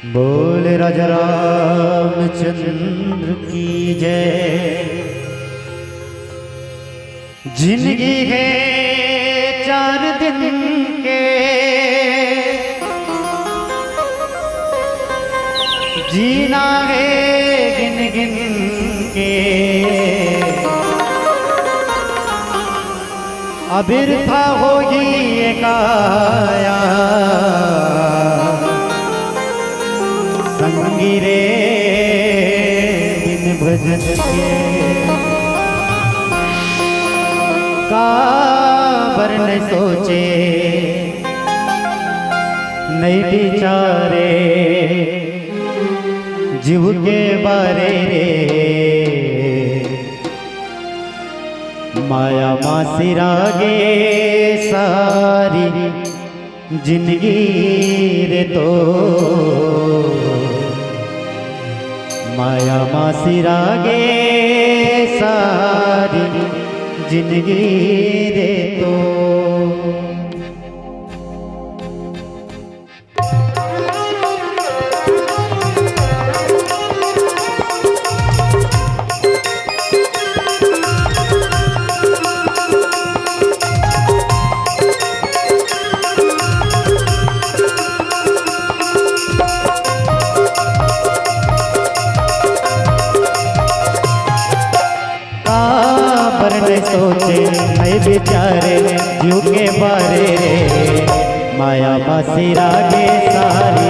बोल राजा रामचंद्र की जय। जिंदगी है 4 दिन के, जीना है गिन गिन के। अबिरथा होगी ये काया, संगी रे बिन भजन के। काबर न सोचे नहीं बिचारे, जीव के बारे रे। माया मासी रागे सारी जिंदगी रे तो, माया मासी रागे सारी जिंदगी रे तो। सोचे नहीं बेचारे जीव के बारे रे। माया मासी रागे सारी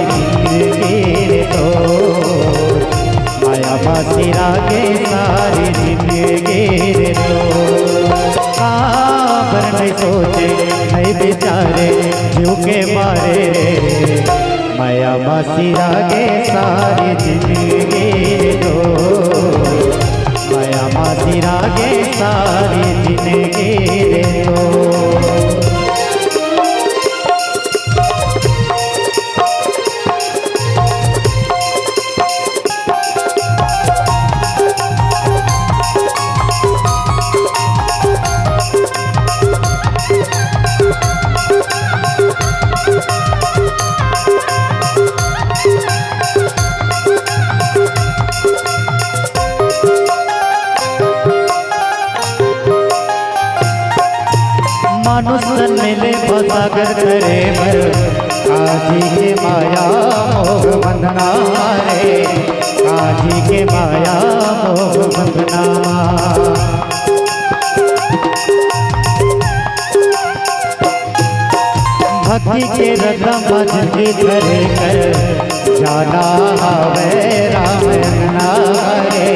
जिंदगी रे तो, माया मासी रागे सारी जिंदगी रे तो। काबर नहीं सोचे नहीं बेचारे जीव के बारे रे। माया मासी रागे सारी जिंदगी रे तो, माया मासी रागे सारी जिंदगी रे तो। मानुष मिले सागर करे मर, काजी के माया मोह बंधना रे। काजी के माया मोह बंधना। भक्ति के रतम जिंदगी धरे कर, जाना हवे राम अंगना रे।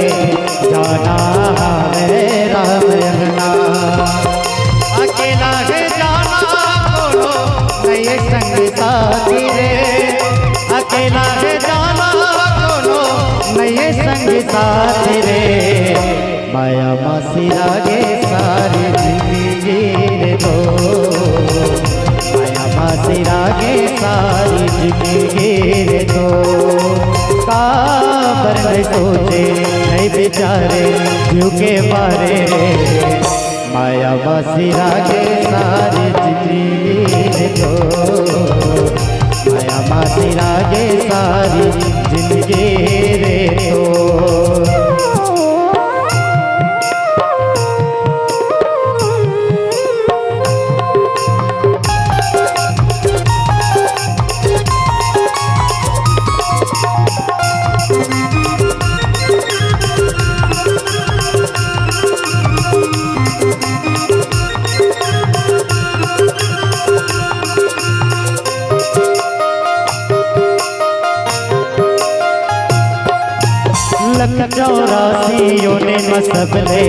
जाना हवे राम अंगना। अकेला है जाना बोलो नए संग साथी रे। अकेला है जाना बोलो नए संग साथी रे। माया मासी रागे सारी जिंदगी रे तो, माया मासी रागे सारी जिंदगी रे तो। काबर न सोचे नहीं बेचारे जीव के बारे रे। माया मासी रागे सारी जिंदगी रे तो, माया मासी रागे सारी जिंदगी रे तो। लख 84 ने मसबले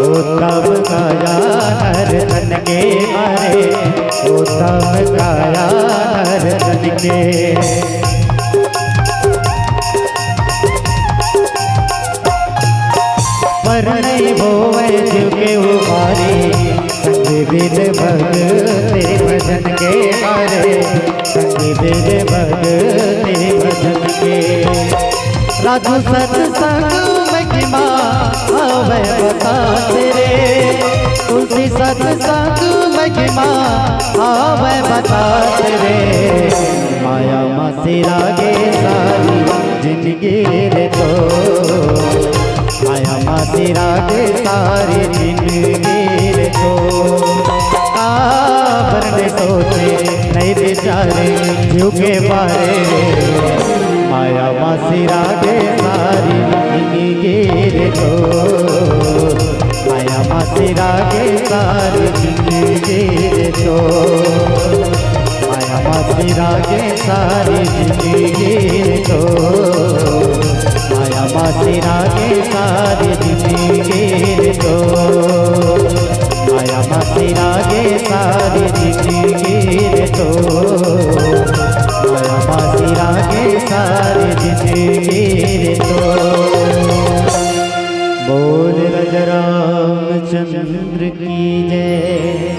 उत्तम काया हर धन के मारे। उत्तम काया हर धन के। पर नहीं होवे जीव के उबारी, संग बिन भगते भजन के मारे। संग बिन भगते भजन के। राधु सत्संग महिमा आवे बता तेरे, तुलसी तुलसी सत्संग महिमा आवे बतात रे माया मासी रागे सारी जिंदगी रे तो माया मासी रागे सारी जिंदगी रे तो बरने सोचे नहीं बेचारे जीव के बारे माया मासी रागे सारी जिंदगी रे तो माया मासी रागे सारी जिंदगी रे तो माया मासी रागे सारी जिंदगी रे तो माया मासी रागे सारी जिंदगी रे तो माया मासी रागे सारी जिंदगी रे तो माया मासी रागे सारी जिंदगी रे तो। बोल रज रामचंद्र की जय।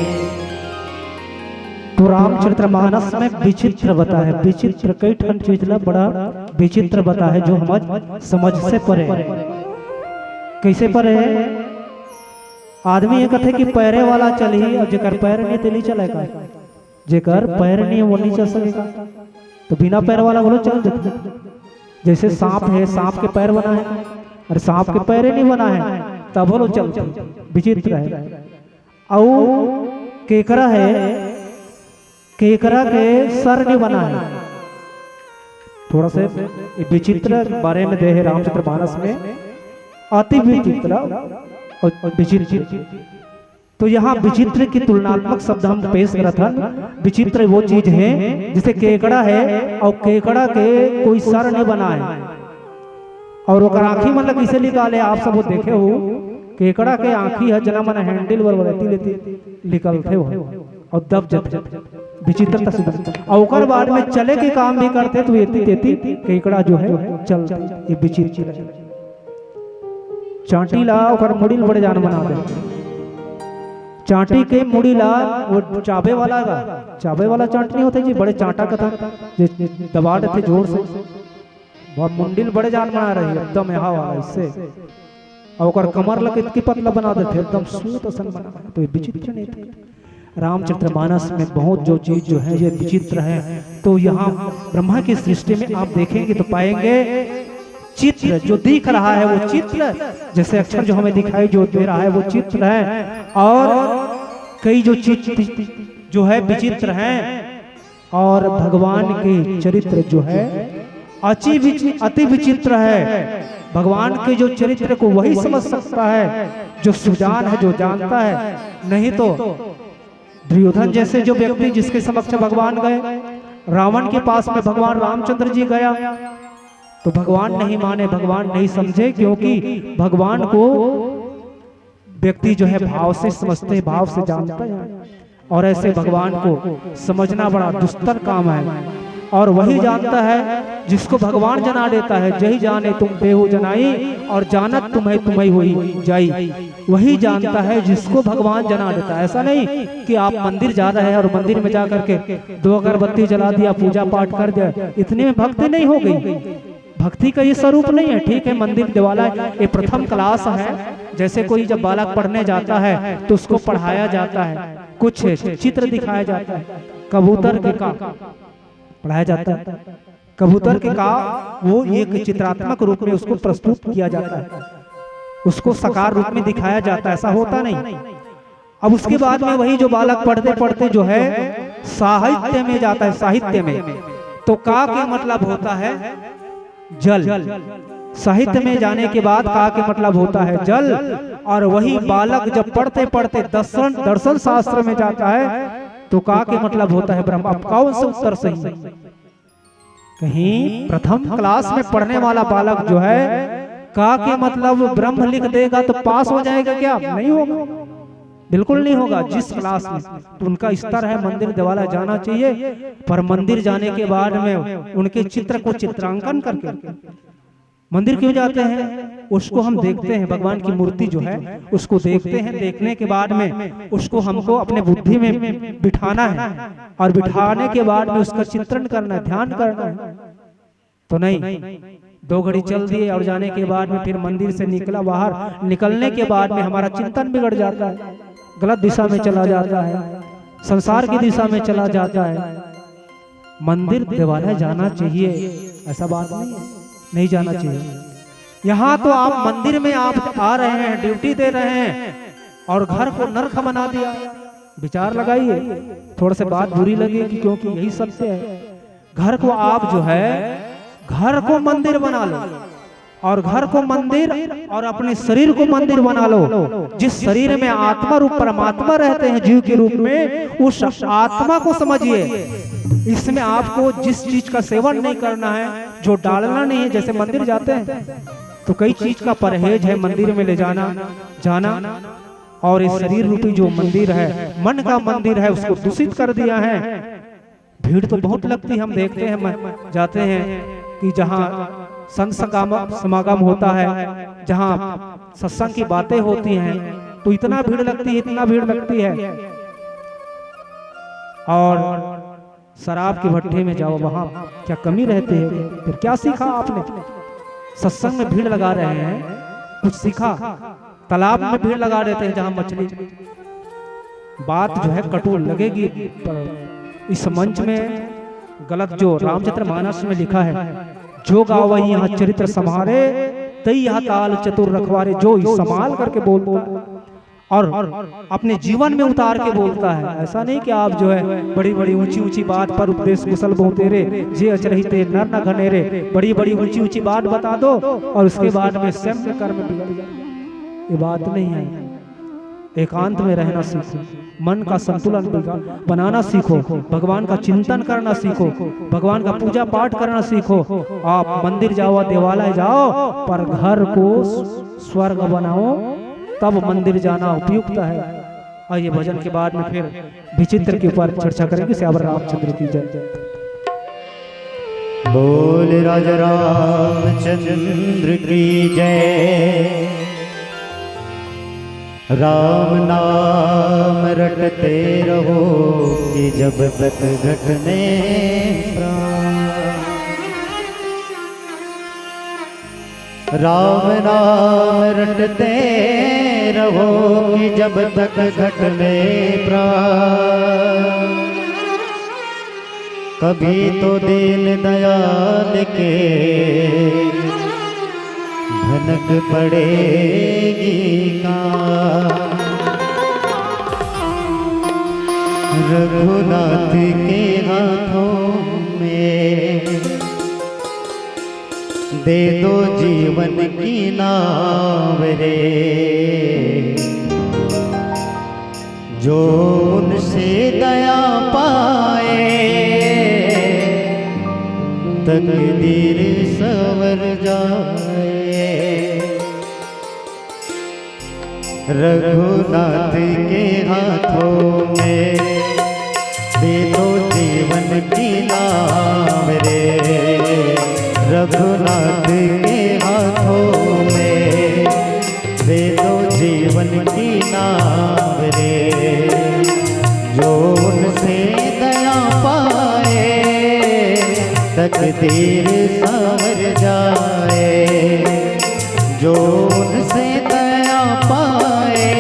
तो रामचरितमानस में विचित्र बता है, विचित्र कई ठन चीज ला बड़ा विचित्र बता है जो हम समझ से परे। कैसे परे है? आदमी ये कहते कि पैरे वाला चली और जेकर पैर नहीं तो नहीं चलेगा, जेकर पैर नहीं वो नहीं चल सकेगा। तो बिना पैर वाला बोलो चल जाते। जैसे सांप है, सांप के पैर बना है, अरे सांप के पैर नहीं बना है तब बोलो चल। विचित्र है। और केकरा है, केकरा के सर नहीं बना है। थोड़ा सा विचित्र बारे में दे है रामचरितमानस में, अति विचित्र और विचित्र। तो यहाँ विचित्र की तुलनात्मक शब्द हम पेश करा था। विचित्र वो चीज है जिसे केकड़ा है और केकड़ा के कोई सर नहीं बना है और वो आँखी मतलब किसे निकाले। आप सब वो देखे हो केकड़ा के आँखी है जना मन हैंडल वरवरती लेती निकलते हो और दब जाते। विचित्रता से और बाद में चले के काम भी करते तो एती तेती केकड़ा जो है चलता। ये विचित्र चांटी ला और मुड़िल बड़े जान बना दे। चांटी के मुड़ी ला वो चाबे वाला का, चाबे वाला चांट नहीं होते जी, बड़े चांटा का था दबा देते जोर से। बहुत मुंडिल बड़े जान बना रही है एकदम यहाँ वाला इससे, और कमर लगे इतनी पतला बना देते एकदम सूत असन बना। तो ये विचित्र नहीं थे। रामचरितमानस में बहुत जो चीज जो है ये विचित्र है। तो यहाँ ब्रह्मा की सृष्टि में आप देखेंगे तो पाएंगे चित्र जो दिख रहा है वो चित्र, जैसे अक्षर जो हमें दिखाई जो दे रहा है वो चित्र है, और कई जो चित्र जो है विचित्र हैं। और भगवान के चरित्र जो है अति विचित्र है। भगवान के जो चरित्र को वही समझ सकता है जो सुजान है, जो जानता है। नहीं तो दुर्योधन जैसे जो व्यक्ति जिसके समक्ष भगवान गए, रावण के पास में भगवान रामचंद्र जी गया तो भगवान नहीं माने, भगवान नहीं समझे, क्योंकि भगवान को व्यक्ति जो है भाव से समझते, भाव से जानते हैं। और ऐसे भगवान को समझना बड़ा दुस्तर काम है। और वही जानता है जिसको भगवान जना देता है। जही जाने तुम देहु जनाई और जानत तुम्हें तुम्हें हुई जाई। वही जानता है जिसको भगवान जना देता है। ऐसा नहीं कि आप मंदिर जा रहे हैं और मंदिर में जा करके 2 अगरबत्ती जला दिया, पूजा पाठ कर दिया, इतने में भक्ति नहीं हो गई। भक्ति का ये स्वरूप नहीं है। ठीक है, मंदिर देवालय ये प्रथम क्लास है। जैसे कोई जब बालक पढ़ने जाता है तो उसको पढ़ाया जाता है, कुछ चित्र दिखाया जाता है, कबूतर के का पढ़ाया जाता है, कबूतर के का वो एक चित्रात्मक रूप में उसको प्रस्तुत किया जाता है, उसको साकार रूप में दिखाया जाता है। ऐसा होता नहीं। अब उसके बाद में वही जो बालक पढ़ते पढ़ते जो है साहित्य में जाता है। साहित्य में तो का के मतलब होता है जल। साहित्य में जाने के बाद का के मतलब होता है जल। और वही बालक जब पढ़ते पढ़ते दर्शन शास्त्र में जाता है तो का के मतलब होता है ब्रह्म। अब कौन से उत्तर सही है? कहीं प्रथम क्लास में पढ़ने वाला बालक जो है का के मतलब ब्रह्म लिख देगा तो पास हो जाएगा क्या? नहीं होगा, बिल्कुल नहीं होगा। जिस क्लास में तो उनका स्तर है मंदिर देवालय जाना चाहिए, पर मंदिर जाने के बाद में उनके चित्र को चित्रांकन करके मंदिर क्यों जाते हैं? उसको हम देखते हैं, भगवान की मूर्ति जो है उसको देखते हैं। देखने के बाद में उसको हमको अपने बुद्धि में बिठाना है और बिठाने के बाद में उसका चित्रण करना है, ध्यान करना है। तो नहीं, 2 घड़ी चल दिए और जाने के बाद में फिर मंदिर से निकला बाहर, निकलने के बाद में हमारा चिंतन बिगड़ जाता है। गलत दिशा में चला जाता है, संसार की दिशा में चला जाता है। मंदिर देवालय जाना चाहिए, ऐसा बात नहीं है, नहीं जाना चाहिए। यहाँ तो आप मंदिर में आप आ रहे हैं, ड्यूटी दे रहे हैं और घर को नरक बना दिया। विचार लगाइए, थोड़ा से बात बुरी लगेगी क्योंकि यही सत्य है। घर को आप जो है, घर को मंदिर बना लो और घर को मंदिर और अपने शरीर को मंदिर बना लो। जिस शरीर में आत्मा रूप परमात्मा रहते हैं जीव के रूप में, उस आत्मा को समझिए। इसमें आपको जिस चीज का सेवन नहीं करना है, जो डालना नहीं है, जैसे मंदिर जाते हैं तो कई चीज का परहेज है मंदिर में ले जाना जाना, और इस शरीर रूपी जो मंदिर है, मन का मंदिर है, उसको दूषित कर दिया है। भीड़ तो बहुत लगती है, हम देखते हैं जाते हैं कि जहाँ संत समागम होता है, जहाँ सत्संग की बातें होती हैं, तो इतना भीड़ लगती है, इतना भीड़ लगती है। और शराब की भट्टी में जाओ, वहां क्या कमी रहती है? फिर क्या सीखा आपने? सत्संग में भीड़ लगा रहे हैं, कुछ सीखा? तालाब में भीड़ लगा देते हैं जहां मछली। बात जो है कटु लगेगी, इस मंच में गलत जो रामचरित्र मानस में लिखा है, जो गावई यहाँ चरित्र समारे तई यहाँ ताल चतुर रखवारे, जो संभाल करके बोल और अपने जीवन में उतार के बोलता है। ऐसा नहीं कि आप जो है बड़ी बड़ी ऊंची ऊंची बात पर उपदेश कुशल बहुते रे जे अचरही ते नर न घनेरे, बड़ी बड़ी ऊंची ऊंची बात बता दो और उसके बाद में स्वयं कर्म बिगड़ जाए। ये बात नहीं है। एकांत में रहना सीखो, मन का संतुलन बनाना सीखो, भगवान का चिंतन करना सीखो, भगवान का पूजा पाठ करना सीखो। आप मंदिर जाओ, देवालय जाओ, पर घर को स्वर्ग बनाओ, तब मंदिर जाना उपयुक्त है। आइए भजन के बाद में फिर विचित्र के ऊपर चर्चा करेंगे। श्यावर रामचंद्र की जय। बोल राजा रामचंद्र की जय। राम नाम रटते रहो कि जब तक घटने राम नाम रटते रहो कि जब तक घटने प्राण। कभी तो दीन दयाल के भनक पड़ेगी का। रघुनाथ के हाथों में दे दो जीवन की नाव रे, जो उनसे दया पाए तकदीर संवर जाए। रघुनाथ के हाथों में दे दो जीवन की नाव रे, रघुनाथ के हाथों में दे दो जीवन की नाव रे, जो उनसे दया पाए तकदीर संवर जाए। जो उनसे दया पाए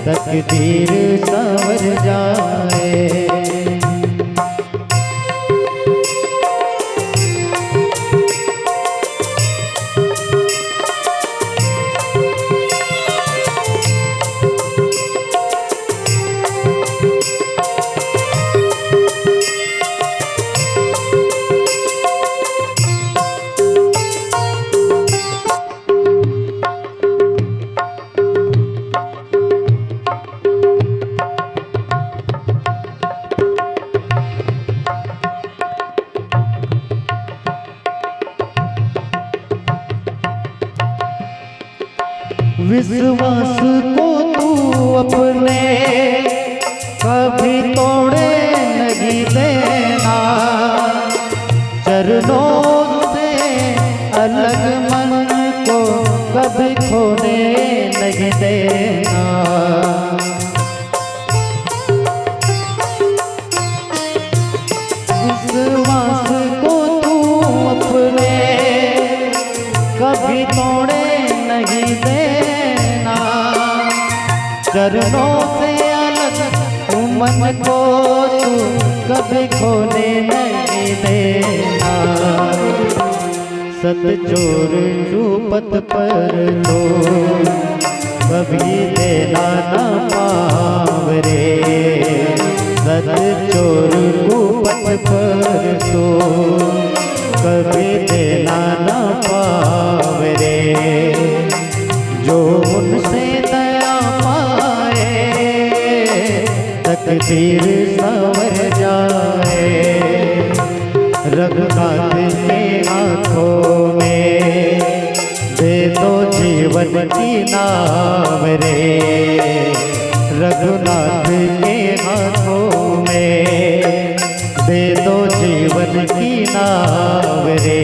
तकदीर संवर जाए। विश्वास को तू अपने कभी तोड़े नहीं देना, चरणों से अलग मन को कभी खोने नहीं देना। विश्वास को तू अपने कभी तोड़े नहीं देना, चरणों से अलग तू मन को तू कभी खोने नहीं देना। सत चोर चूपत पर तो कभी देना न पावरे। सत चोर चूपत पर तो कभी देना न पावरे। जो उनसे दया पाए तकदीर संवर जाए। रघुनाथ के हाथों में दे दो जीवन की नाव रे। रघुनाथ के हाथों में दे दो जीवन की नाव रे।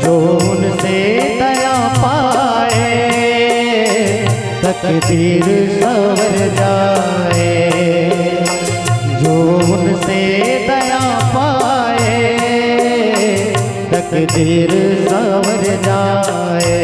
जो उनसे दया पाए तकदीर संवर जाए। जो उनसे दया पाए तकदीर संवर जाए।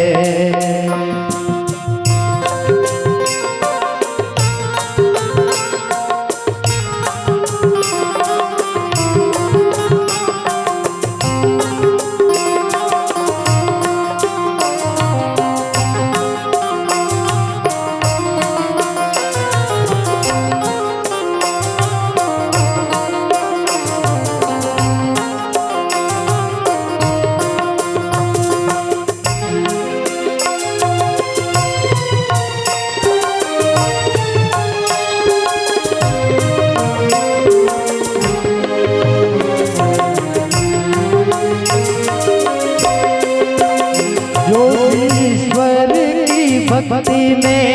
भक्ति में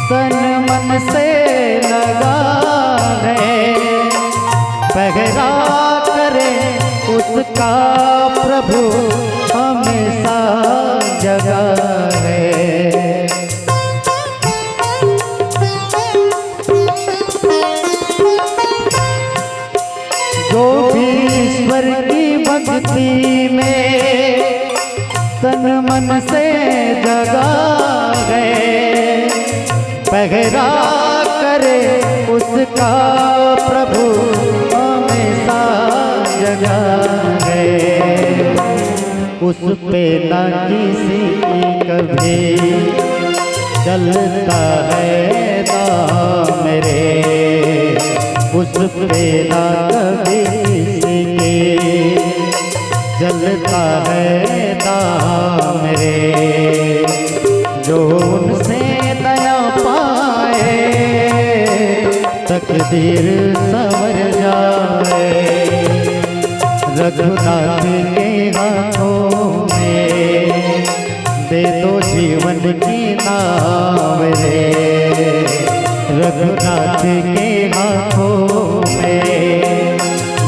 तन मन से लगा है। पहरा करे उसका प्रभु हमेशा जगा है। जो भी ईश्वर की भक्ति में तन मन से जगा गए। पहरा करे उसका प्रभु हमेशा जगा गए। उस पे न किसी की कभी चलता है दाम रे। उस पे न कभी किसी की चलता है दाम रे। जो उनसे दया पाए तकदीर संवर जाए। रघुनाथ के हाथों में दे दो जीवन की नाव रे। रघुनाथ के हाथों में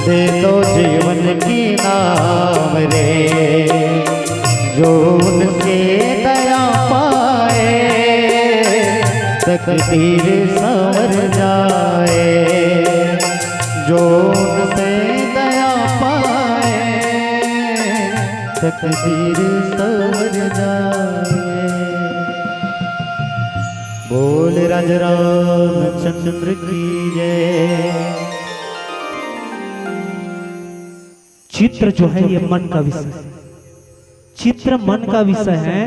दे दो जीवन की नाम रे। जो उनसे दया पाए तकदीर संवर जाए। जो उनसे दया पाए तकदीर संवर जाए। बोल राज रामचंद्र की जय। चित्र जो है ये मन का विषय, चित्र मन का विषय है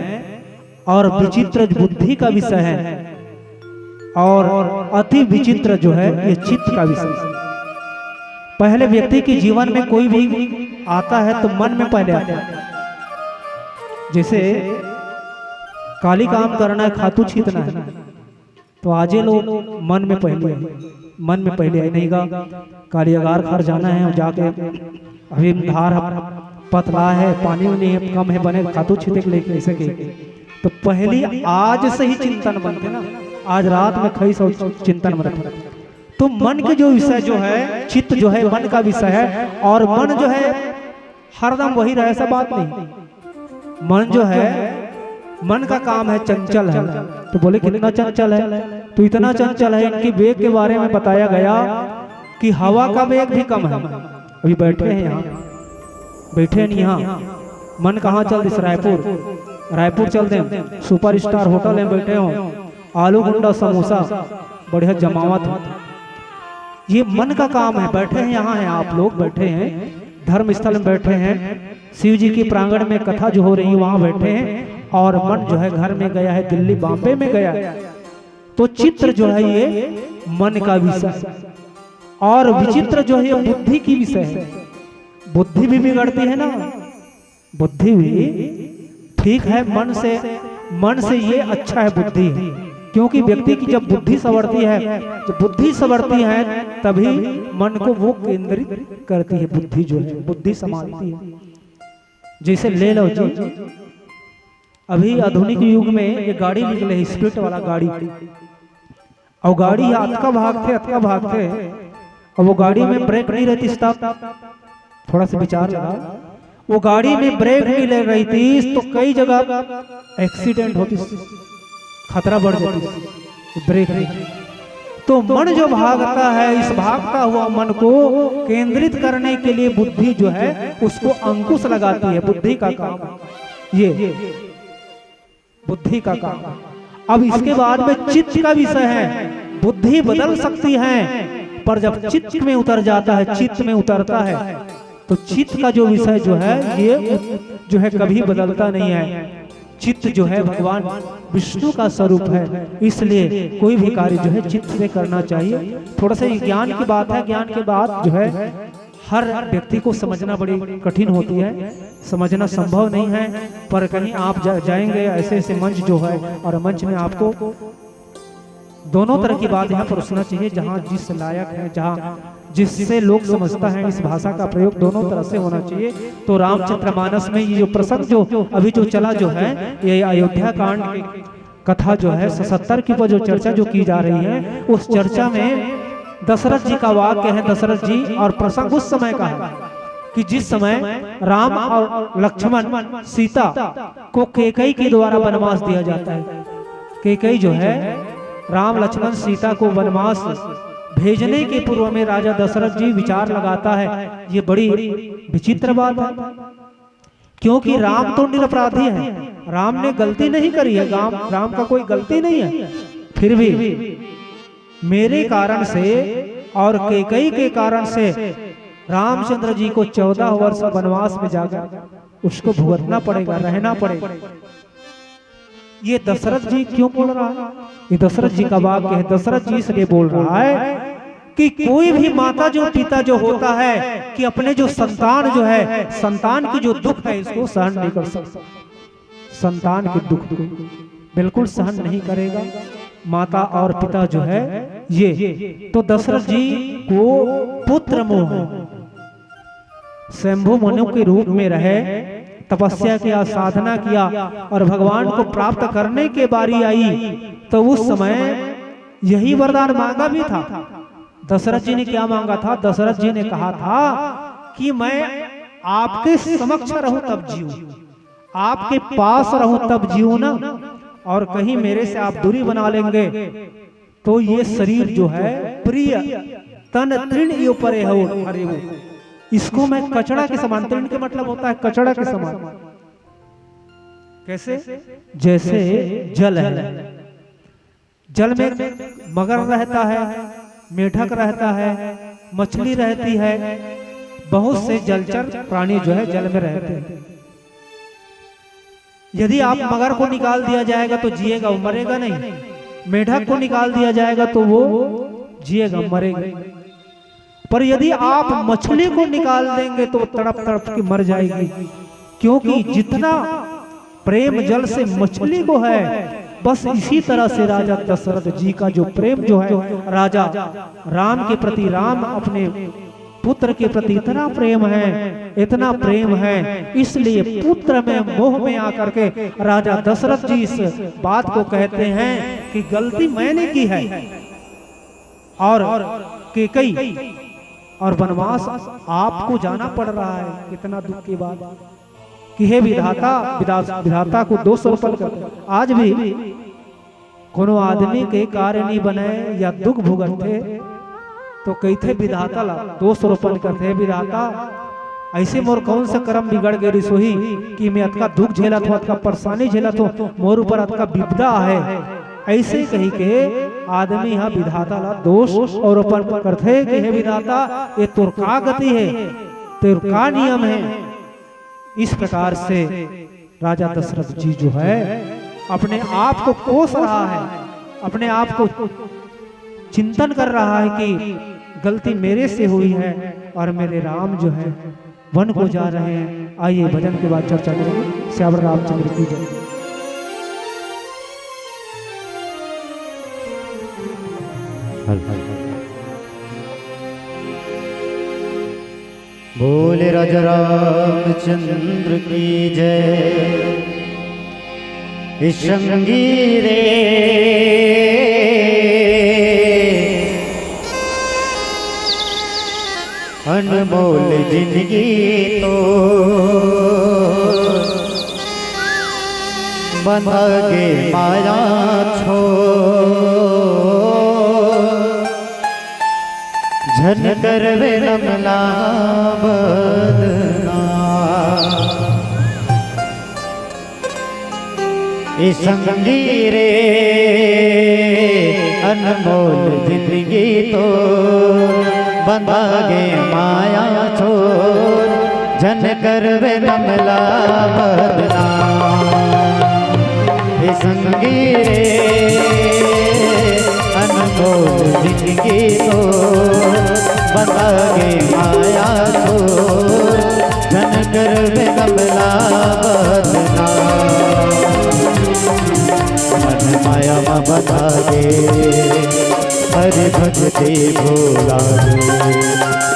और विचित्र बुद्धि का विषय है और अति विचित्र जो है ये चित्त का विषय। पहले व्यक्ति के जीवन में कोई भी आता है तो मन में पहले आता है। जैसे काली काम करना है, खातू छीतना है, तो आजे लोग मन में पहले आए नहीं गा काली अगार घर जाना है और जाके अभी धार पतला है, पानी नहीं है, कम है, बने खातू छीते के लेके ऐसे के तो पहली आज से ही चिंतन बनते ना। आज रात में खई सौ चिंतन बनते। तो मन के जो विषय जो है, चित्त जो है मन का विषय है और मन जो है हरदम वही रहे, ऐसा बात नहीं। मन जो है मन का काम है चंचल है। तो बोले कितना चंचल है? तो इतना चंचल है इनकी वेग के बारे में बताया गया कि हवा का वेग भी कम है। अभी बैठे हैं यहाँ, बैठे नहीं यहाँ, मन कहाँ चल दिस? रायपुर चल दे, सुपर स्टार होटल में बैठे हो, आलू गुंडा समोसा बढ़िया जमावत हो। ये मन का काम है। बैठे हैं यहाँ हैं आप लोग, बैठे हैं धर्म स्थल में, बैठे हैं शिव जी के प्रांगण में, कथा जो हो रही है वहां बैठे हैं, और मन जो है घर में गया है, दिल्ली बॉम्बे में गया है। तो चित्र जो है ये मन का विषय है, और विचित्र जो है ये बुद्धि की विषय है। बुद्धि भी बिगड़ती है ना, बुद्धि भी ठीक है, मन से ये अच्छा है बुद्धि, क्योंकि व्यक्ति की जब बुद्धि संवरती है, जब बुद्धि संवरती है तभी मन को वो केंद्रित करती है। बुद्धि जो है बुद्धि संभालती है। जैसे ले लो जी, अभी आधुनिक युग में एक गाड़ी निकले है, स्पीड वाला गाड़ी, और गाड़ी अतका भागते, और वो गाड़ी में ब्रेक नहीं रहती। थोड़ा सा विचार लगा, वो गाड़ी में ब्रेक नहीं ले रही थी तो कई जगह एक्सीडेंट होती, खतरा बढ़ जाती ब्रेक नहीं। तो मन जो भागता है, इस भागता हुआ मन को केंद्रित करने के लिए बुद्धि जो है उसको अंकुश लगाती है। बुद्धि का काम ये बुद्धि का काम। अब इसके बाद में चित्त का विषय है। बुद्धि बदल सकती है, पर जब चित्त में उतर जाता है, चित्त में उतरता है, तो चित्त का जो विषय जो है ये जो है कभी बदलता नहीं है। चित्त जो है भगवान विष्णु का स्वरूप है, इसलिए कोई भी कार्य जो है चित्त से करना चाहिए। थोड़ा सा ज्ञान की बात है, ज्ञान के बाद जो है हर व्यक्ति को समझना बड़ी कठिन होती है, समझना संभव नहीं है। पर कहीं आप जाएंगे ऐसे ऐसे मंच जो है, और मंच में आपको दोनों तरह की बात यहाँ पर उसना चाहिए, जहाँ जिस लायक है, जहाँ जिससे लोग समझता है, इस भाषा का प्रयोग दोनों तरह से होना चाहिए। तो रामचरितमानस में ये जो प्रसंग जो अभी जो चला जो है, ये अयोध्या कांड की कथा जो है 77 की जो चर्चा जो की जा रही है, उस चर्चा में दशरथ जी का वाक्य है, दशरथ जी, और प्रसंग उस समय का है कि जिस समय राम और लक्ष्मण सीता को कैकेयी के द्वारा वनवास दिया जाता है। कैकेयी जो है राम लक्ष्मण सीता को वनवास भेजने के पूर्व में राजा दशरथ जी विचार लगाता है। ये बड़ी विचित्र बात है, क्योंकि राम तो निरपराधी है, राम ने गलती नहीं करी है, राम का कोई गलती नहीं है, फिर भी मेरे कारण से और कैकेयी के कारण से रामचंद्र जी को 14 वर्ष वनवास में जाकर उसको भुगतना पड़ेगा, रहना पड़ेगा। ये दशरथ जी क्यों बोल रहा है? ये दशरथ जी का वाक्य है। दशरथ जी इसलिए बोल रहा है कि कोई भी माता जो पिता जो होता है कि अपने जो संतान जो है, संतान की जो दुख है इसको सहन नहीं कर सकता, संतान के दुख को बिल्कुल सहन नहीं करेगा माता और पिता जो है ये। तो दशरथ जी को पुत्र मोह, शंभु मनु के रूप में रहे, तपस्या किया, साधना किया, और भगवान को प्राप्त करने के बारी आई तो उस समय यही वरदान मांगा भी था। दशरथ जी ने क्या मांगा था? दशरथ जी ने कहा था कि मैं आपके समक्ष रहूं तब जीऊं, आपके पास रहूं तब जीऊं ना, और कहीं मेरे से आप दूरी बना लेंगे तो ये शरीर जो है प्रिय तन तृण यो परे हो, अरे वो इसको मैं कचड़ा के समान, तृण के मतलब होता है कचड़ा के समान। कैसे? जैसे जल है, जल में मगर रहता है, मेढक रहता है, मछली रहती है, बहुत से जलचर प्राणी जो है जल में रहते हैं। यदि आप मगर को निकाल दिया जाएगा तो जिएगा, वो मरेगा नहीं। मेढक को निकाल दिया जाएगा तो वो जिएगा, मरेगा। पर यदि आप मछली को निकाल देंगे तो तड़प तड़प के मर जाएगी, क्योंकि जितना प्रेम जल से मछली को है, बस इसी तरह से राजा दशरथ जी का जो प्रेम जो है राजा राम के प्रति, राम अपने पुत्र के प्रति इतना प्रेम है, इतना प्रेम है, इसलिए पुत्र में मोह में आकर के राजा दशरथ जी इस बात को कहते हैं कि गलती मैंने की है, और कैकेयी और वनवास आपको जाना पड़ रहा है। कितना दुख की बात कि हे विधाता, विधाता को दोष अर्पण करते। आज भी कोनो आदमी के कार्य नहीं बने या दुख भुगते तो कहते विधाता ला दोष रोपण करते, विधाता ऐसे मोर कौन सा कर्म बिगड़ गए रसोई कि मैं अतका दुख झेलत हूँ, अतका परेशानी झेलत हूँ, मोर ऊपर अतका विपदा है, ऐसे कही के आदमी यहाँ विधाता ला दोष आरोपण करते कि हे विधाता ये तुर का गति है, तुर का नियम है। इस प्रकार से राजा दशरथ जी जो है अपने आप को कोस रहा है, अपने आप को चिंतन कर रहा है कि गलती मेरे से हुई है और मेरे राम जो है वन को जा रहे हैं। आइए भजन के बाद चर्चा करेंगे। श्याम रामचंद्र की जय। बोले राजा रामचंद्र की जय। इशंगी रे अनमोल जिंदगी तो बंधा के माया छो झन करवे रमला बदना। संगी रे अनमोल जिंदगी तो बंधा गे माया छोर झन करवे रमला बदना। संगी रे अनमोल जिंदगी तो बता गे माया तो धन करवे कमला बदना। मन माया में बता गे हरि भगति भोला गे।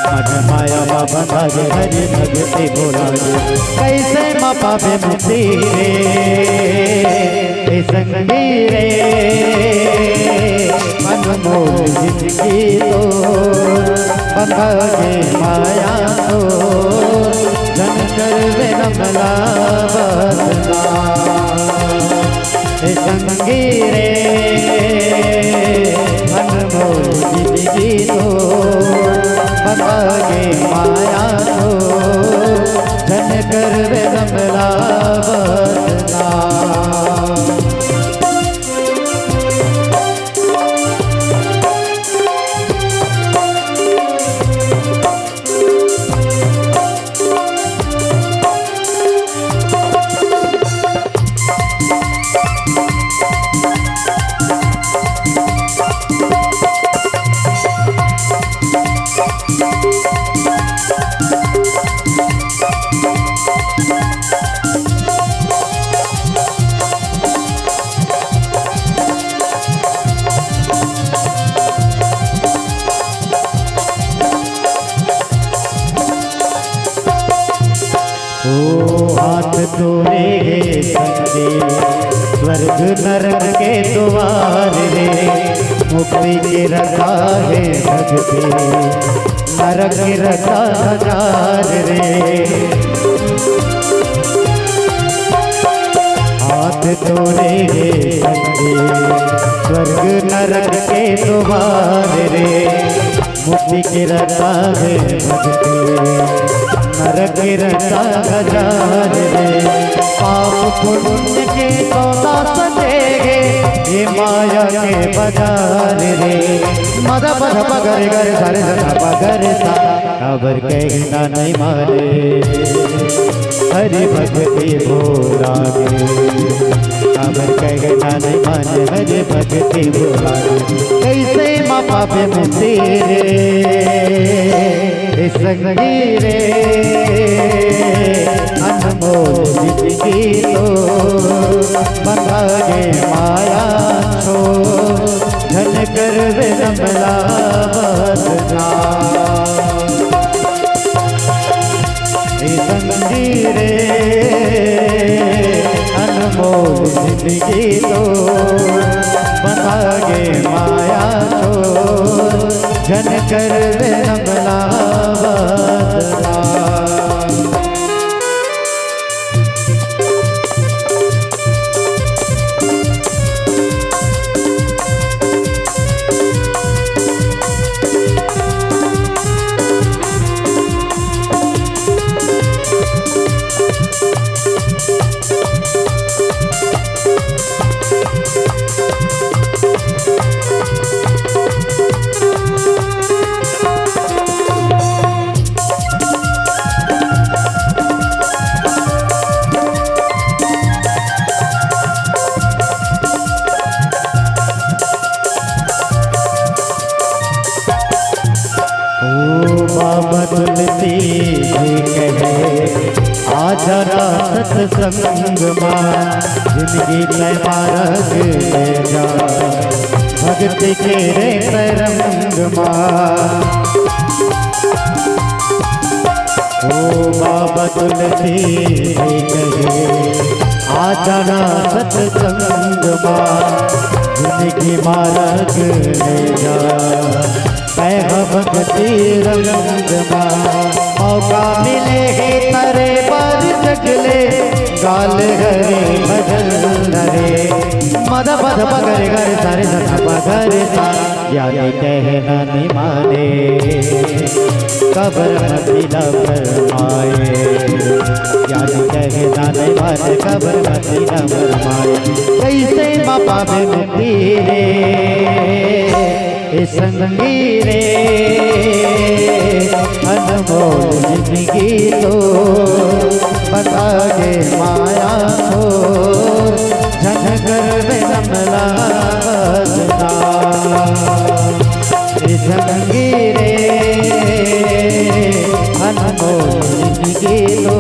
मन माया में बता गे हरि भगति भोला गे। कैसे माँ पापे मुक्ति रे संगी रे अनमोल जिंदगी तो बंधा गे माया तो धन करवे रमला बदना। संगी रे अनमोल जिंदगी तो बंधा गे माया तो धन करवे रमला बदना। हाथ तोरे संगे स्वर्ग नरक के द्वार रे। मुक्ति के रखा है भगते नरक के रखा हजार रे। हाथ तोरे संगे स्वर्ग नरक के द्वार रे। मुक्ति के रखा है भगते नरक रखा हजार रे। पाप पुण्य के सौदा सजेगे ये माया के बाजार रे। मद पद पगर गर सर सदा पगर सा खबर कहना नहीं मारे हरि भगति भोला गे। खबर कहना नहीं माने हरि भगति भोला गे। कैसे माँ पापे मुक्ति रे संगी रे अनमोल जिंदगी तो बंधा गे माया छो धन करवे रमला बदना। संगी रे अनमोल जिंदगी तो बंधा गे माया छो धन करवे रमला बदना। आ जरा सत्संग माँ जिंदगी में मार्ग ले जा भक्ति के रे तरंग माँ। ओ बाबा तुलसी कहे आ जरा सत्संग माँ जिंदगी मार्ग ले जा भक्ति रंग माँ। मौका मिले तरे पर जगले गाल हरे भजन हरे मद पद पगरे घर सारे सना पगरे सा यानी कहना नहीं माने कबर मदीना फरमाए यानी कहना नहीं माने कबर मदीना फरमाए। कैसे बापा में मुक्ति रे संगी रे अनमोल जिंदगी तो बता दे माया हो झनगर में नमला बसना संगी रे अनमोल जिंदगी तो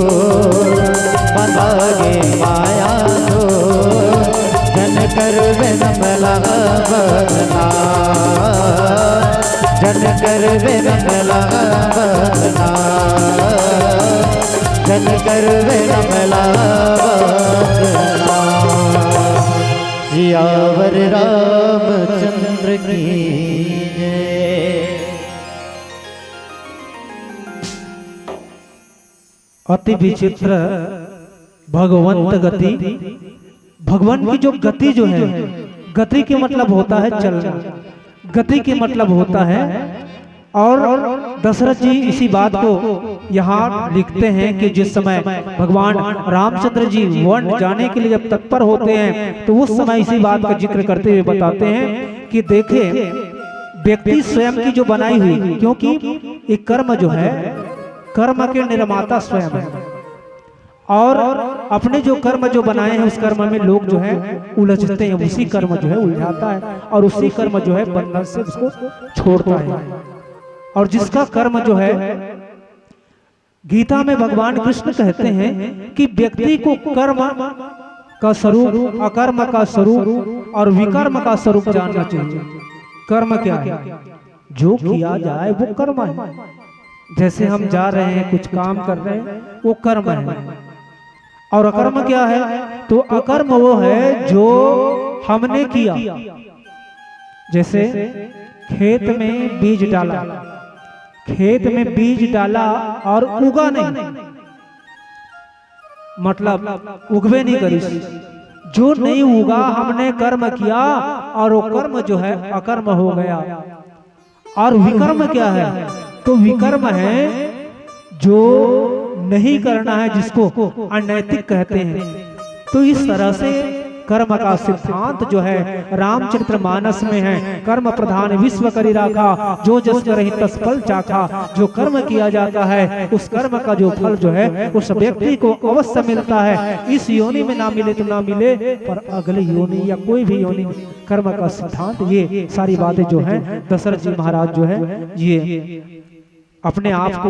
बता दे माया हो झनगर में नमला बसना जनकर विरमला बसना जनकर विरमला बसना। सियावर रामचंद्र की जय। अति विचित्र भगवंत गति। भगवान की जो गति जो है, गति के मतलब होता है चलना, गति के मतलब होता है। और दशरथ जी इसी बात को यहाँ लिखते हैं कि जिस समय भगवान रामचंद्र जी वन जाने के लिए जब तत्पर होते हैं तो उस समय इसी बात का जिक्र करते हुए बताते हैं कि देखे व्यक्ति स्वयं की जो बनाई हुई, क्योंकि एक कर्म जो है कर्म के निर्माता स्वयं है और अपने जो कर्म जो बनाए हैं उस कर्म में लोग जो है उलझते हैं, उसी कर्म जो है उलझाता है और उसी कर्म जो है बंधन से उसको छोड़ता है। और जिसका कर्म जो है, गीता में भगवान कृष्ण कहते हैं कि व्यक्ति को कर्म का स्वरूप, अकर्म का स्वरूप और विकर्म का स्वरूप जानना चाहिए। कर्म क्या है? जो किया जाए वो कर्म है। जैसे हम जा रहे हैं, कुछ काम कर रहे हैं, वो कर्म है। और अकर्म क्या है? तो अकर्म वो है जो हमने किया। जैसे खेत में बीज डाला, खेत में बीज डाला और उगा नहीं, मतलब उगवे नहीं करी, जो नहीं उगा हमने कर्म किया और वो कर्म जो है अकर्म हो गया। और विकर्म क्या है? तो विकर्म है जो नहीं करना है, जिसको अनैतिक कहते हैं। तो इस तरह से कर्म का सिद्धांत जो है रामचरितमानस में है। कर्म प्रधान विश्व करी राखा, जो जस करहि तस फल चाखा। जो कर्म किया जाता है उस कर्म का जो फल जो है उस व्यक्ति को अवश्य मिलता है। इस योनि में ना मिले तो ना मिले, पर अगले योनि या कोई भी योनि में कर्म का सिद्धांत, ये सारी बातें जो है दशरथ जी महाराज जो है ये अपने आप को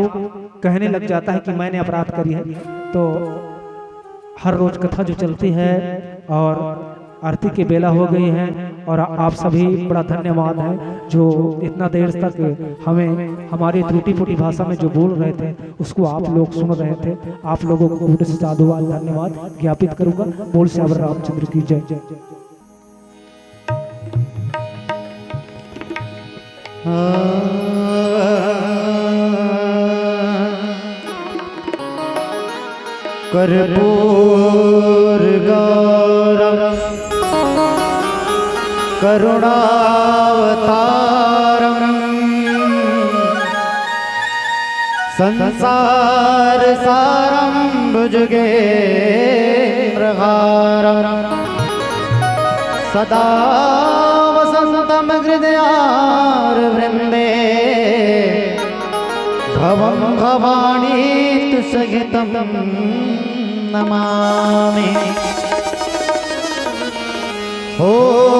कहने लग जाता है कि मैंने अपराध करी है। तो हर रोज कथा जो चलती है और आरती की बेला हो गई है और आप सभी बड़ा धन्यवाद है जो इतना देर तक हमें हमारी त्रुटि फूटी भाषा में जो बोल रहे थे उसको आप लोग सुन रहे थे। आप लोगों को पूरे साधुवाद धन्यवाद ज्ञापित करूंगा। बोल श्यावर रामचंद्र की जय। कर्पूर गौरम करुणावतारम संसार सारम भुजगेन्द्रहारम सदा वसंतम हृदयार वृंदे भवम भवानी सहितम नमामि। हो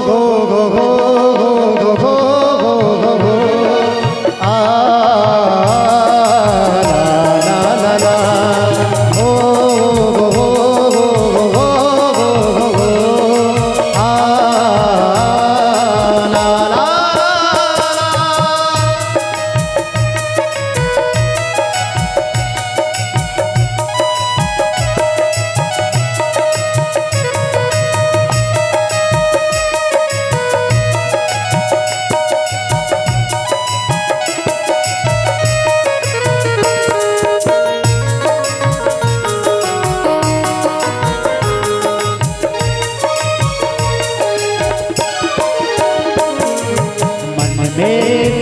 गो गो गो गो गो गो गो गो गो आ ला ला ला ला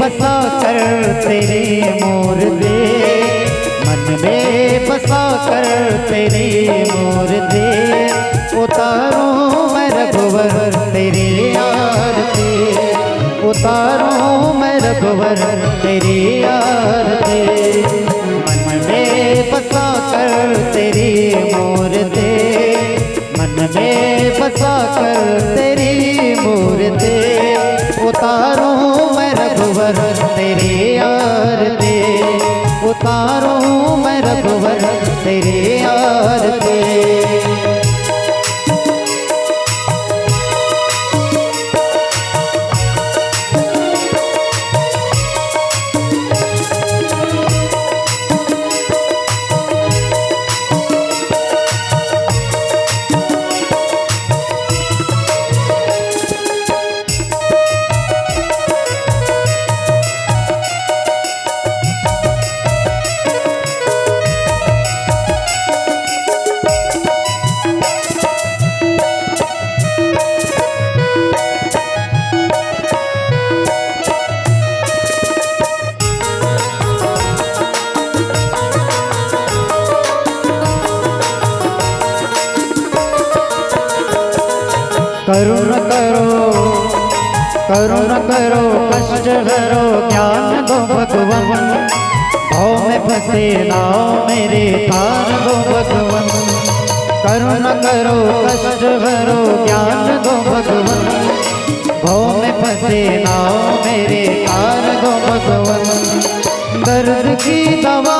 बसा कर तेरी मूर्ति, मन में बसा कर तेरी मूर्ति, उतारूं मैं रघुवर तेरी आरती, उतारूं मैं रघुवर तेरी आरती। मन में बसा कर तेरी मूर्ति, मन में बसा कर तेरी मूर्ति, उतारूं मैं रघुवर तेरी आरती, उतारूं मैं रघुवर तेरी आरती। करुण करो, करुण करो, कष्ट हरो, ज्ञान दो भगवन, भाव में फंसे नाव मेरे तार दो भगवन। करुण करो, कष्ट हरो, ज्ञान दो भगवन, भाव में फंसे नाव मेरे तार दो भगवन। दर्द की दवा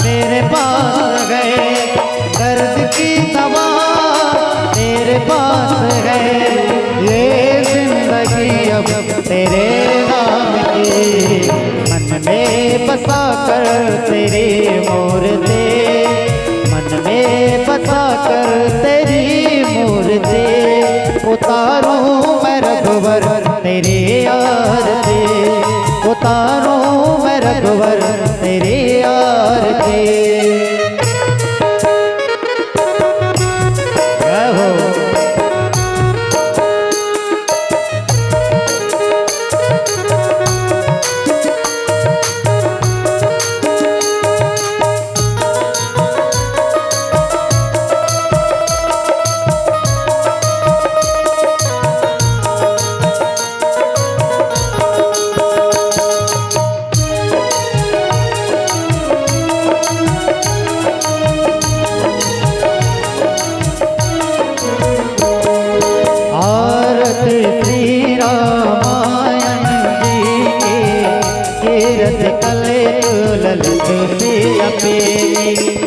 मेरे पास गए, दर्द की दवा तेरे पास है, ये जिंदगी अब तेरे नाम की। मन में बसा कर तेरी मूर्ति, मन में बसा कर तेरी मूर्ति, उतारूं मैं रघुवर तेरी आरती, उतारूं मैं रघुवर तेरी आरती।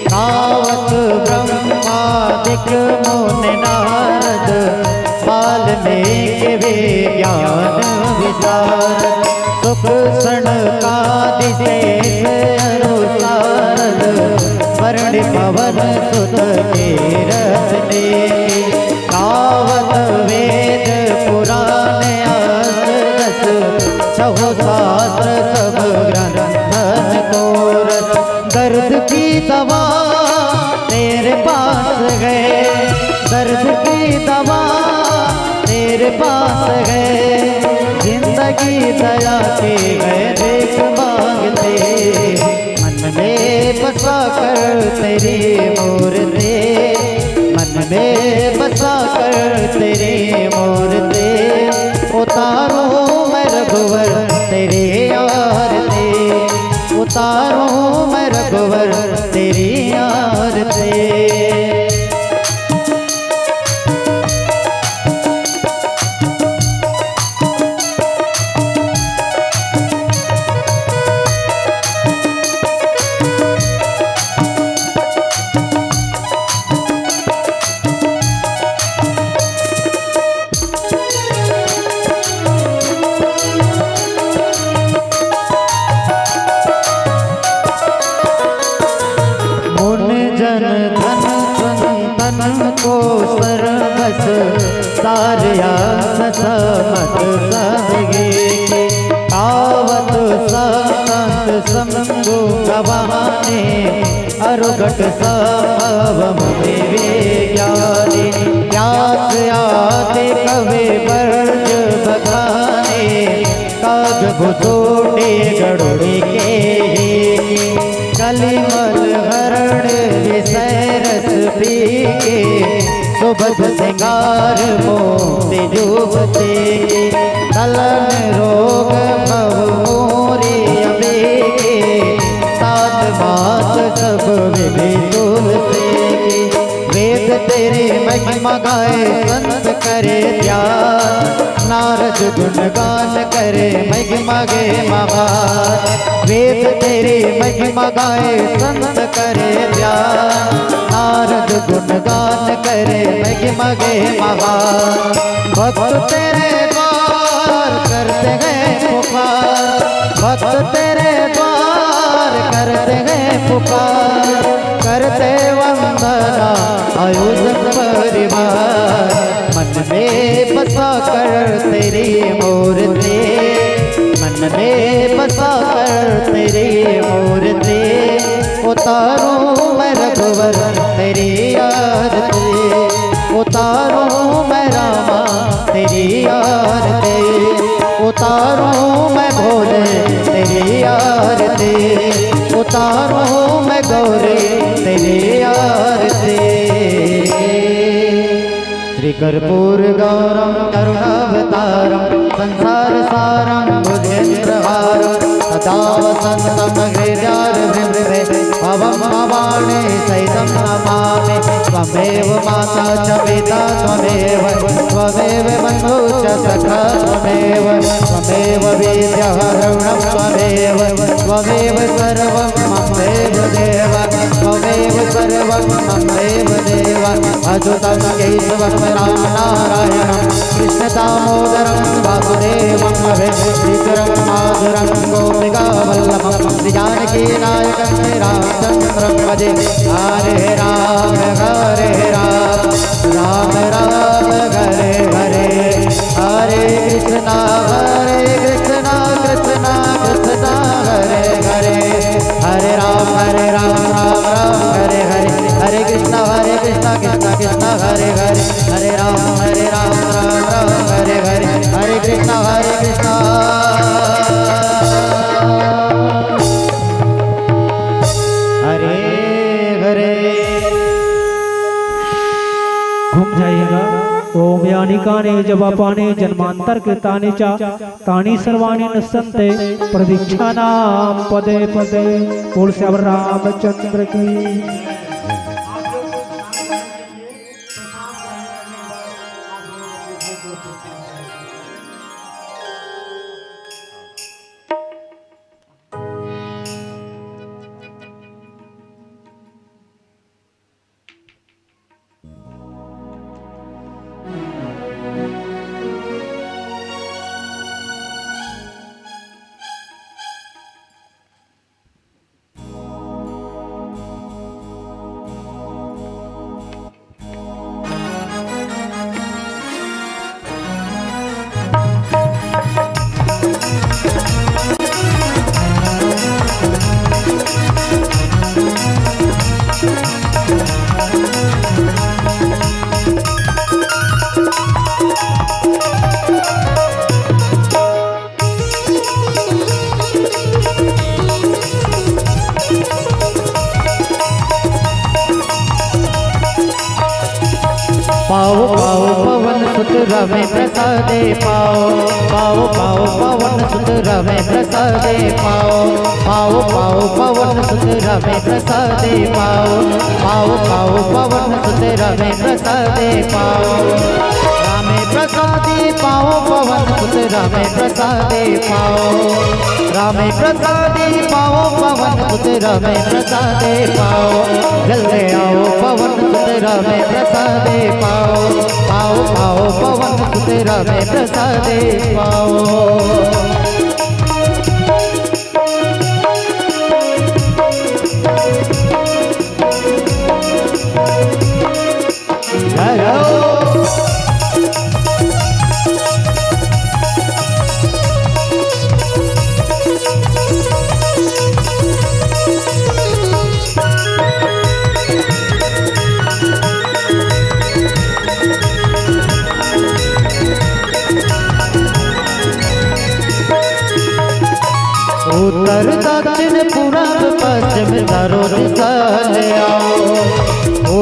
कावत ब्रह्मादिक मुनि नारद, वाल्मीकि विज्ञान विशारद, सुख सनकादि शेष अनुसारद, वर्ण पवन सुत कीरत ने। कावत वेद पुराण अष्टदश, छहो शास्त्र सब ग्रंथन को रस। दर्द की दवा तेरे पास है, दर्द की दवा तेरे पास है, जिंदगी दया के है देख मांगते। मन में बसा कर तेरी मूर्ति, मन में बसा कर तेरी मूर्ति, उतारूं मैं रघुवर तेरी आरती, उतारूं मैं रघुवर तेरी आरती। को सर्वस सारिया समत सबगे, कावत संत समगु गवाने, अरुघट समवम विज्ञानी। प्यास आते कवे बर्ज बखाने, काग भुजो गरुड़ी के कलिमल हरण विषय रस पी के सुबह सिंगार मोती डूबते कलन रोग भव मोरे अबे सात बात सब विधि तुलसे वेद तेरे महिमा गाए संत करे ध्यान नारद गुणगान करे महिमा गे महान वेद तेरे महिमा गाए संत करे ध्यान नारद गुणगान करे महिमा गे महान भक्त तेरे द्वार करते हैं पुकार भक्त तेरे द्वार करते हैं पुकार करते वंदना आयुष परिवार मन में बसा कर तेरी मूर्ति मन में बसा कर तेरी मूर्ति उतारूं मैं रघुवर तेरी आरती उतारूं मैं रामा तेरी आरती उतारूं मैं भोले तेरी आरती उतारूं मैं गौरी तेरी आरती श्री कर्पूर गौरम करुणावतारम संसार सारम भुजेन्द्रहारम सदा वसंतम हृदयारविंदे भवं भवानी सहितं नमामि त्वमेव माता च पिता त्वमेव त्वमेव बन्धु च सखा त्वमेव त्वमेव विद्या द्रविणं त्वमेव त्वमेव सर्वं मम देव देव त्वमेव सर्वं मम देव देव अच्युतं केशवं रामनारायणं कृष्ण दामोदरं वासुदेवं श्रीधरं माधुरं गोपिकावल्लभं श्रीजानकी नायकं रामचन्द्रं भजे हरे राम राम राम हरे हरे हरे कृष्णा कृष्णा कृष्णा हरे हरे हरे राम राम राम हरे हरे हरे कृष्णा कृष्णा कृष्णा हरे हरे हरे राम राम राम हरे हरे हरे कृष्णा हरे हरे घूम जाइएगा। ओम यानी काने जबा पाने जन्मांतर के ताने चा तानी सर्वाणी नसंते प्रदीक्षा नाम पदे पदे बोल श्याम रामचंद्र की। पाओ पाओ पवन सुत रमे प्रसादे पाओ पाओ पाओ पवन सुत रमे प्रसादे पाओ पाओ पाओ पवन सुत रमे प्रसादे पाओ पाओ पाओ पवन सुत रमे प्रसादे पाओ रामे प्रसादे पाओ पवन सुत रमे प्रसादे पाओ रामे प्रसादे पाओ पवन सुत रमे प्रसादे पाओ जल्दी आओ पवन सुत रमे प्रसादे पाओ पाओ पाओ पवन सुत रमे प्रसादे पाओ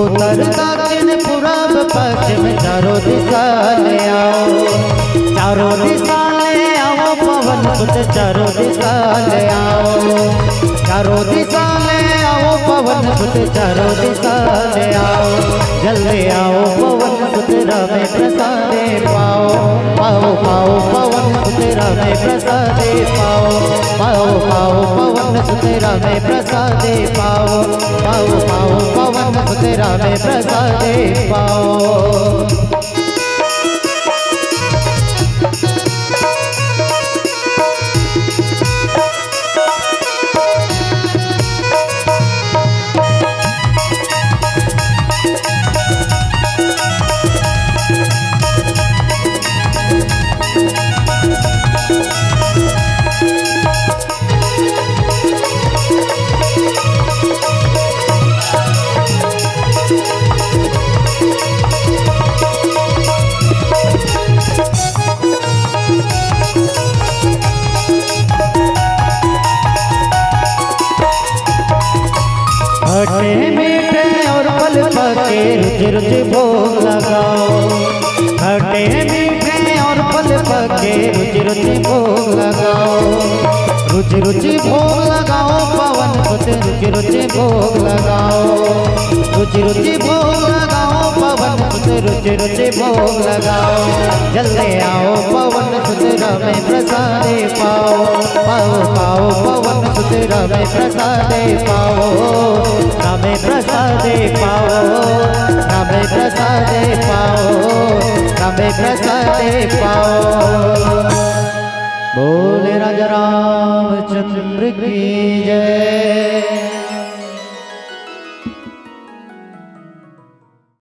उत्तर दक्षिण पूरब पश्चिम चारों दिशा ले आओ, चारों दिशा ले आओ पवन सुत चारों दिशा ले आओ, चारों दिशा ले आओ पवन सुत चारों दिशा ले आओ, जल्दी आओ पवन सुत रामे प्रसादे पाओ, पाओ पाओ पवन सुत रामे प्रसादे पाओ, पाओ पाओ पवन सुत रामे प्रसादे पाओ, पाओ पाओ पवन सुत रामे प्रसादे पाओ। खट्टे मीठे और फल पके रुचि रुचि भोग लगाओ, खट्टे मीठे और फल पके रुचि रुचि भोग लगाओ, रुचि रुचि भोग लगाओ पवन सुत रुचि रुचि भोग लगाओ, रुचि रुचि भोग लगाओ पवन सुत रुचि रुचि भोग लगाओ, जल्दी आओ पवन सुत रामे प्रसादे पाओ, पाओ पाओ पवन सुत रामे प्रसादे पाओ, रामे प्रसादे पाओ, रामे प्रसादे पाओ, रामे प्रसादे पाओ। बोले राजा रामचंद्र की जय।